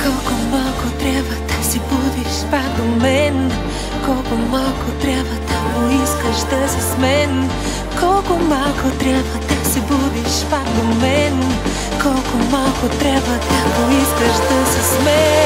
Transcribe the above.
Колко малко трябва да се будиш пак до мен, колко малко трябва да поискаш да си с мен, колко малко трябва да се будиш пак до мен, колко малко трябва да поискаш да си с мен.